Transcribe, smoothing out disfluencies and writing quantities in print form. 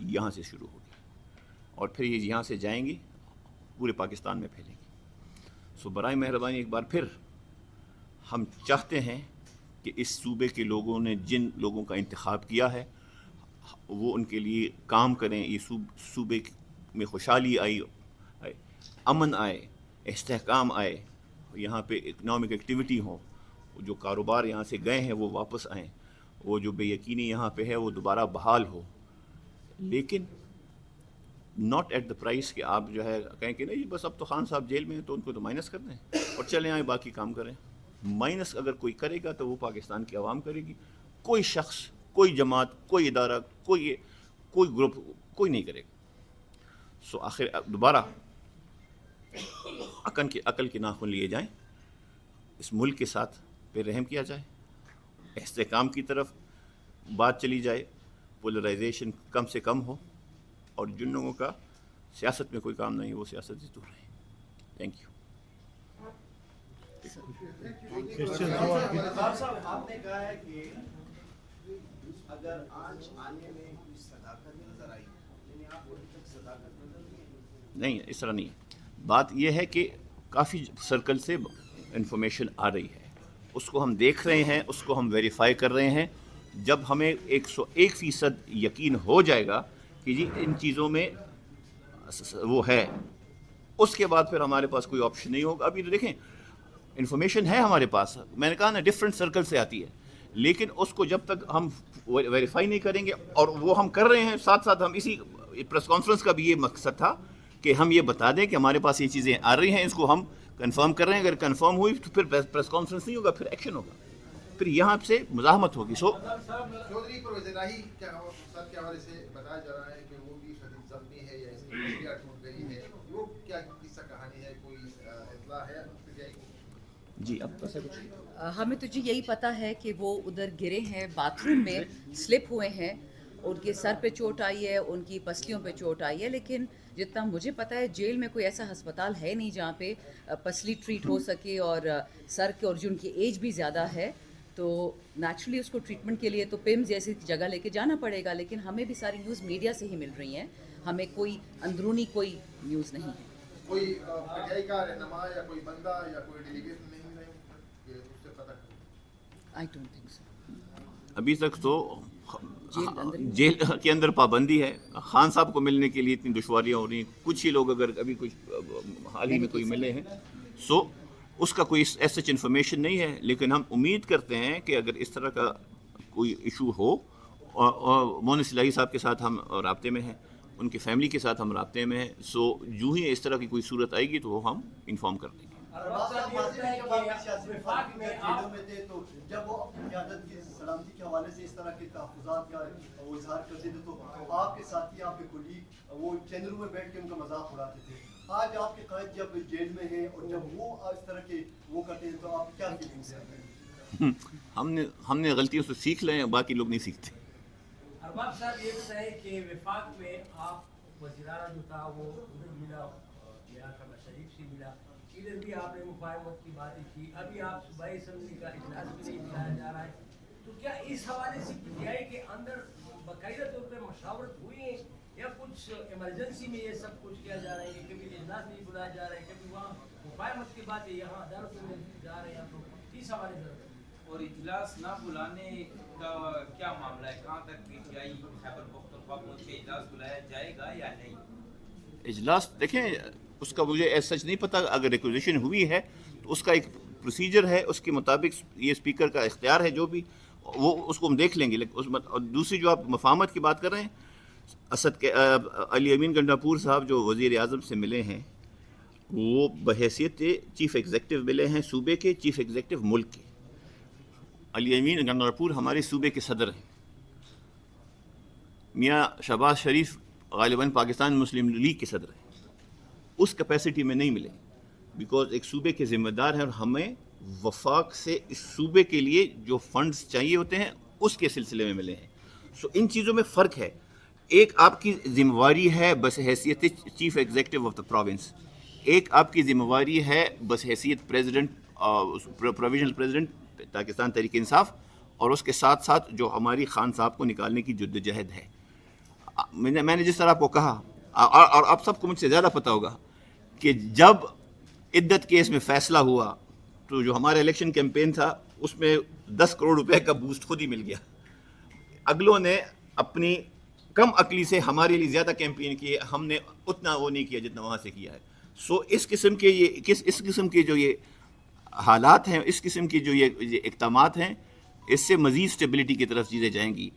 یہاں سے شروع ہوگی اور پھر یہ یہاں سے جائیں گی پورے پاکستان میں پھیلیں گی. سو برائے مہربانی ایک بار پھر ہم چاہتے ہیں کہ اس صوبے کے لوگوں نے جن لوگوں کا انتخاب کیا ہے وہ ان کے لیے کام کریں. یہ صوبے میں خوشحالی آئے، امن آئے، استحکام آئے، یہاں پہ اکنامک ایکٹیویٹی ہو، جو کاروبار یہاں سے گئے ہیں وہ واپس آئیں، وہ جو بے یقینی یہاں پہ ہے وہ دوبارہ بحال ہو، لیکن ناٹ ایٹ دا پرائز کہ آپ جو ہے کہیں کہ نہیں بس اب تو خان صاحب جیل میں ہیں تو ان کو تو مائنس کر دیں اور چلے آئیں باقی کام کریں. مائنس اگر کوئی کرے گا تو وہ پاکستان کی عوام کرے گی، کوئی شخص، کوئی جماعت، کوئی ادارہ، کوئی گروپ کوئی نہیں کرے گا. سو آخر دوبارہ عقل کے ناخن لیے جائیں، اس ملک کے ساتھ پہ رحم کیا جائے، استحکام کی طرف بات چلی جائے، پولرائزیشن کم سے کم ہو، اور جن لوگوں کا سیاست میں کوئی کام نہیں وہ سیاست سے دور رہیں. Thank you. صاحب آپ نے کہا ہے کہ اگر آج آنے میں کوئی صداقت نظر آئی، یعنی آپ کو ابھی تک صداقت نظر نہیں، اس طرح نہیں. بات یہ ہے کہ کافی سرکل سے انفارمیشن آ رہی ہے، اس کو ہم دیکھ رہے ہیں، اس کو ہم ویریفائی کر رہے ہیں. جب ہمیں 101% یقین ہو جائے گا کہ جی ان چیزوں میں وہ ہے، اس کے بعد پھر ہمارے پاس کوئی آپشن نہیں ہوگا. ابھی تو دیکھیں انفارمیشن ہے ہمارے پاس، میں نے کہا نا ڈفرینٹ سرکل سے آتی ہے، لیکن اس کو جب تک ہم ویریفائی نہیں کریں گے، اور وہ ہم کر رہے ہیں ساتھ ساتھ. ہم اسی پریس کانفرنس کا بھی یہ مقصد تھا کہ ہم یہ بتا دیں کہ ہمارے پاس یہ چیزیں آ رہی ہیں، اس کو ہم کنفرم کر رہے ہیں. اگر کنفرم ہوئی تو پھر پریس کانفرنس نہیں ہوگا، پھر ایکشن ہوگا، پھر یہاں سے مزاحمت ہوگی. چودھری پرویز الہی صاحب کے حوالے سے بتایا جا رہا ہے کہ وہ بھی شدید زخمی ہے یا اس کی ہڈیاں ٹوٹ گئی ہے، وہ کیا قصہ کہانی ہے، کوئی اطلاع ہے؟ جی اب کچھ ہمیں تو جی یہی پتہ ہے کہ وہ ادھر گرے ہیں، باتھ روم میں سلپ ہوئے ہیں، ان کے سر پہ چوٹ آئی ہے، ان کی پسلیوں پہ چوٹ آئی ہے. لیکن جتنا مجھے پتہ ہے جیل میں کوئی ایسا ہسپتال ہے نہیں جہاں پہ پسلی ٹریٹ ہو سکے، اور سر کے، اور جو ان کی ایج بھی زیادہ ہے تو نیچرلی اس کو ٹریٹمنٹ کے لیے تو پیمز جیسی جگہ لے کے جانا پڑے گا. لیکن ہمیں بھی ساری نیوز میڈیا سے ہی مل رہی ہیں، ہمیں کوئی اندرونی کوئی نیوز نہیں ہے. کوئی پٹیائی کا رہنما یا کوئی بندہ یا کوئی ڈیلیگیٹ نہیں کہ اس سے پتہ آئی ڈونٹ تھنک سو. ابھی تک تو جیل کے اندر پابندی ہے. خان صاحب کو ملنے کے لیے اتنی دشواریاں ہو رہی ہیں، کچھ ہی لوگ اگر ابھی کچھ حال ہی میں کوئی ملے ہیں، سو اس کا کوئی سچ انفارمیشن نہیں ہے. لیکن ہم امید کرتے ہیں کہ اگر اس طرح کا کوئی ایشو ہو، اور مونس الہی صاحب کے ساتھ ہم رابطے میں ہیں، ان کی فیملی کے ساتھ ہم رابطے میں ہیں، سو جو ہی اس طرح کی کوئی صورت آئے گی تو وہ ہم انفارم کر دیں گے. جب وہ اپنی قیادت کی سلامتی کے حوالے سے اس طرح کے تحفظات کا وہ اظہار کرتے تھے تو آپ کے ساتھی، آپ کے کولیگ وہ چینلوں میں بیٹھ کے ان کا مذاق اڑاتے تھے. آج آپ کے قائد جب جیل میں ہیں اور جب وہ اس طرح کے وہ کرتے ہیں تو آپ کیا فیلنگس ہیں؟ ہم نے غلطیوں سے سیکھ لیں، باقی لوگ نہیں سیکھتے. ارباب صاحب یہ بتائیں کہ وفاق میں آپ وزیراعلیٰ جو تھا وہ ادھر ملا، یہاں کا شریف سے ملا، ادھر بھی آپ نے مفاہمت کی باتیں کی. ابھی آپ صوبائی اسمبلی کا اجلاس بھی نہیں بلایا جا رہا ہے، تو کیا اس حوالے سے پی آئی کے اندر باقاعدہ طور پہ مشاورت ہوئی ہے، یا کچھ ایمرجنسی میں یہ سب کچھ کیا جا رہا ہے کہ کبھی اجلاس نہیں بلایا جا رہا ہے، کبھی وہاں مفاہمت کی باتیں یہاں عدالتوں میں جا رہے ہیں، تو اس حوالے سے اور اجلاس نہ بلانے کا کیا معاملہ ہے؟ کہاں تک P T I Khyber Pakhtunkhwa پہنچ کے اجلاس بلایا جائے گا یا نہیں؟ اجلاس دیکھیں اس کا مجھے ایز سچ نہیں پتہ. اگر ریکوزیشن ہوئی ہے تو اس کا ایک پروسیجر ہے، اس کے مطابق یہ اسپیکر کا اختیار ہے، جو بھی وہ اس کو ہم دیکھ لیں گے. لیکن اور دوسری جو آپ مفاہمت کی بات کر رہے ہیں، علی امین گنڈاپور صاحب جو وزیر اعظم سے ملے ہیں، وہ بحیثیت چیف ایگزیکٹو ملے ہیں صوبے کے، چیف ایگزیکٹو ملک کے. علی امین گنڈاپور ہمارے صوبے کے صدر ہیں. میاں شہباز شریف غالباً پاکستان مسلم لیگ کے صدر ہیں. اس کیپیسٹی میں نہیں ملے، بیکاز ایک صوبے کے ذمہ دار ہیں، اور ہمیں وفاق سے اس صوبے کے لیے جو فنڈز چاہیے ہوتے ہیں اس کے سلسلے میں ملے ہیں. سو ان چیزوں میں فرق ہے. ایک آپ کی ذمہ داری ہے بس حیثیت chief executive of the province, ایک آپ کی ذمہ داری ہے بس حیثیت president, provisional president Pakistan Tehreek Insaf, اور اس کے ساتھ ساتھ جو ہماری خان صاحب کو نکالنے کی جدوجہد ہے. میں نے جس طرح آپ کو کہا اور آپ سب کو مجھ سے زیادہ پتہ ہوگا کہ جب عدت کیس میں فیصلہ ہوا تو جو ہمارا الیکشن کیمپین تھا اس میں 10 کروڑ روپے کا بوسٹ خود ہی مل گیا. اگلوں نے اپنی کم عقلی سے ہمارے لیے زیادہ کیمپین کی، ہم نے اتنا وہ نہیں کیا جتنا وہاں سے کیا ہے. سو اس قسم کے جو یہ حالات ہیں، اس قسم کی جو یہ اقدامات ہیں، اس سے مزید اسٹیبلٹی کی طرف چیزیں جائیں گی.